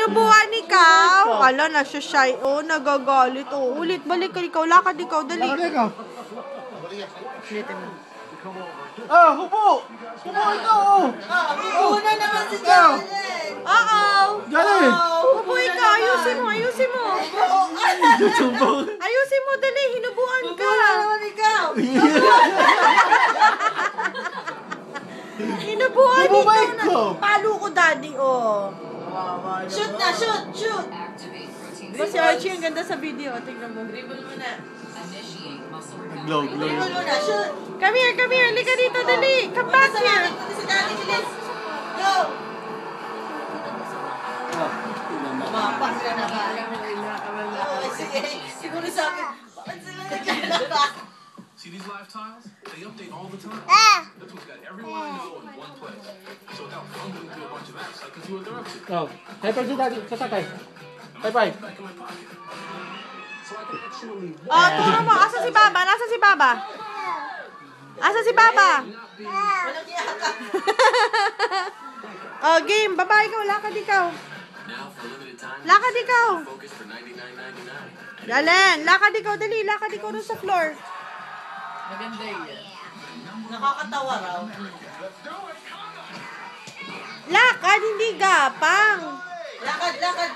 Hinubuan ikaw. Ala, nasa shy. Oh, nagagalit. Oh, ulit, balik ka ikaw. Lakad ikaw, dali. Lakad ikaw. Ulitin mo. Hubo! Hubo ikaw! Hubo na naman si Janet! Janet! Hubo ikaw, ayusin mo, ayusin mo. Ayusin mo, dali, hinubuan ka. Hubo na naman ikaw! Hinubuan Hubo ba ikaw na. ikaw? Palo ko, daddy, oh. Shoot na, shoot, shoot! Diba si Archie ang ganda sa video? Tingnan mo. Dribble mo na. Glow. Dribble mo na, shoot! Come here, halika dito, dali. Come back here. Si Daddy, bilis! Go! Mapas ka na ba? Oo, sige. Siguro sabi, bakit sila naglalaba? See these live tiles? They update all the time. This one's got everyone in the go in one place. So without fumbling through a bunch of apps, I can see what they're up to. High five si Daddy. Sasakay. High five. Back in my pocket. So I can actually Oh, turo mo. Asa si Baba? Nasa si Baba? Asa si Baba? Walang yaka. Oh, game. Baba ikaw. Lakad ikaw. now for a limited time. Lakad ikaw. Focus for $99.99. Dalen. Lakad ikaw. Dali. Lakad ikaw dun sa floor. Maganda yan. Nakakatawa raw. Lakad, hindi gapang. Lakad, lakad.